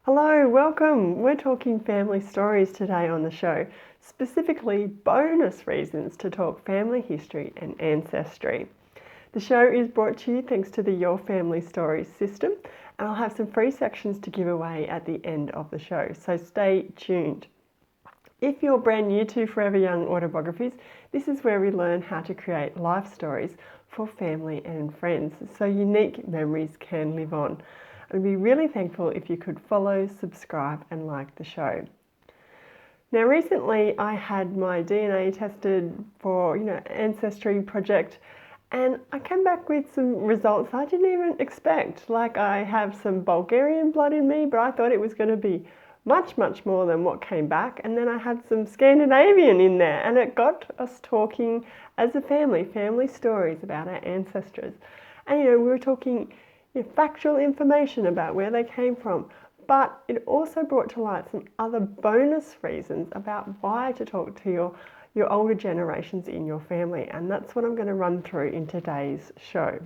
Hello, welcome. We're talking family stories today on the show, specifically bonus reasons to talk family history and ancestry. The show is brought to you thanks to the Your Family Stories system, and I'll have some free sections to give away at the end of the show, so stay tuned. If you're brand new to Forever Young Autobiographies, this is where we learn how to create life stories for family and friends so unique memories can live on. I'd be really thankful if you could follow, subscribe and like the show. Now recently I had my DNA tested for ancestry project, and I came back with some results I didn't even expect. Like, I have some Bulgarian blood in me, but I thought it was going to be much more than what came back. And then I had some Scandinavian in there, and it got us talking as a family stories about our ancestors. And we were talking factual information about where they came from, but it also brought to light some other bonus reasons about why to talk to your older generations in your family, and that's what I'm going to run through in today's show.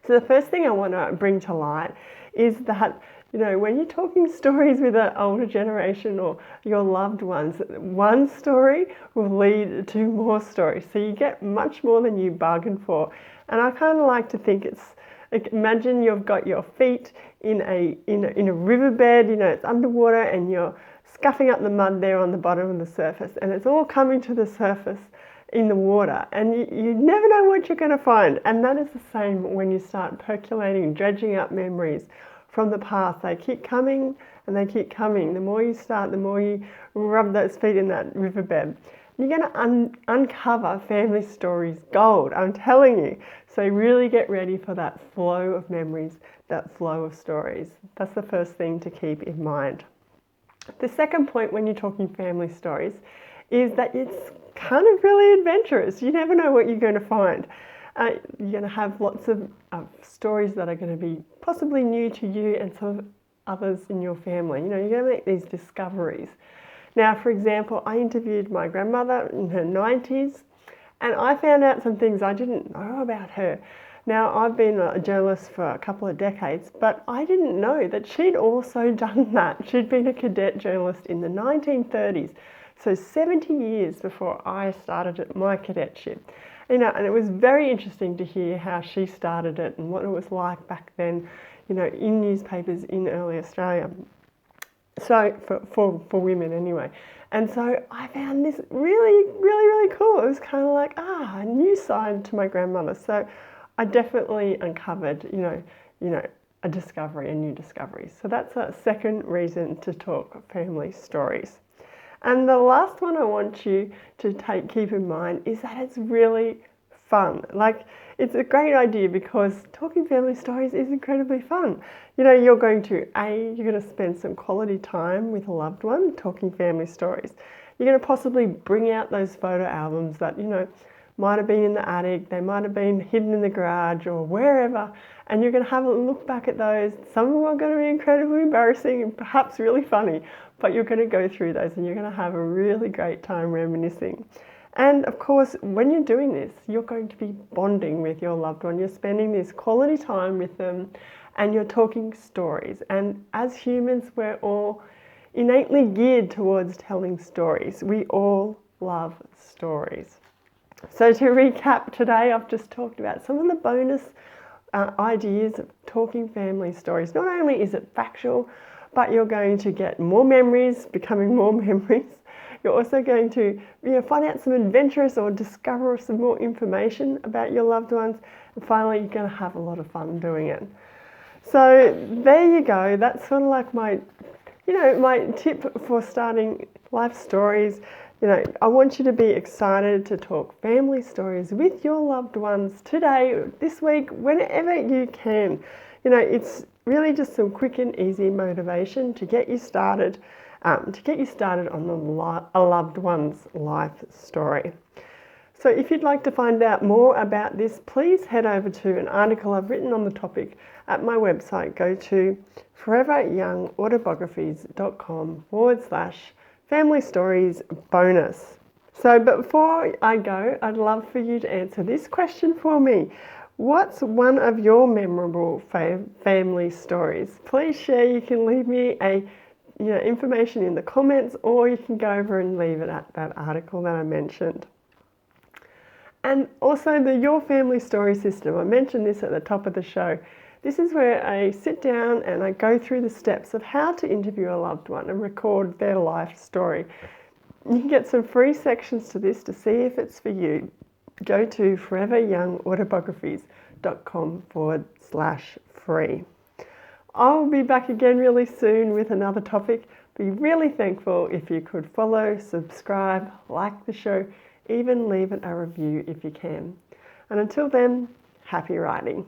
So the first thing I want to bring to light is that when you're talking stories with an older generation or your loved ones, one story will lead to more stories, so you get much more than you bargained for. And I kind of like to think it's like, imagine you've got your feet in a riverbed, it's underwater, and you're scuffing up the mud there on the bottom of the surface, and it's all coming to the surface in the water, and you never know what you're going to find. And that is the same when you start percolating, dredging up memories from the past. They keep coming and they keep coming. The more you start, the more you rub those feet in that riverbed. You're going to uncover family stories gold, I'm telling you. So really get ready for that flow of memories, that flow of stories. That's the first thing to keep in mind. The second point when you're talking family stories is that it's kind of really adventurous. You never know what you're going to find. You're going to have lots of stories that are going to be possibly new to you and some others in your family. You're going to make these discoveries. Now, for example, I interviewed my grandmother in her 90s, and I found out some things I didn't know about her. Now, I've been a journalist for a couple of decades, but I didn't know that she'd also done that. She'd been a cadet journalist in the 1930s, so 70 years before I started my cadetship. And it was very interesting to hear how she started it and what it was like back then, in newspapers in early Australia. So for women anyway. And so I found this really cool. It was kind of like, a new side to my grandmother. So I definitely uncovered, a discovery, a new discovery. So that's a second reason to talk family stories. And the last one I want you to keep in mind is that it's really fun. Like, it's a great idea because talking family stories is incredibly fun. You're going to spend some quality time with a loved one talking family stories. You're going to possibly bring out those photo albums that, might have been in the attic, they might have been hidden in the garage or wherever, and you're going to have a look back at those. Some of them are going to be incredibly embarrassing and perhaps really funny, but you're going to go through those and you're going to have a really great time reminiscing. And of course, when you're doing this, you're going to be bonding with your loved one. You're spending this quality time with them and you're talking stories. And as humans, we're all innately geared towards telling stories. We all love stories. So to recap today, I've just talked about some of the bonus ideas of talking family stories. Not only is it factual, but you're going to get more memories, becoming more memories. You're also going to find out some adventurous or discover some more information about your loved ones. And finally, you're going to have a lot of fun doing it. So there you go. That's sort of like my tip for starting life stories. I want you to be excited to talk family stories with your loved ones today, this week, whenever you can. It's really just some quick and easy motivation to get you started, on a loved one's life story. So if you'd like to find out more about this, please head over to an article I've written on the topic at my website. Go to foreveryoungautobiographies.com/family stories bonus. So before I go, I'd love for you to answer this question for me. What's one of your memorable family stories? Please share. You can leave me information in the comments, or you can go over and leave it at that article that I mentioned. And also the Your Family Story system. I mentioned this at the top of the show. This is where I sit down and I go through the steps of how to interview a loved one and record their life story. You can get some free sections to this to see if it's for you. Go to foreveryoungautobiographies.com/free. I'll be back again really soon with another topic. Be really thankful if you could follow, subscribe, like the show, even leave it a review if you can. And until then, happy writing.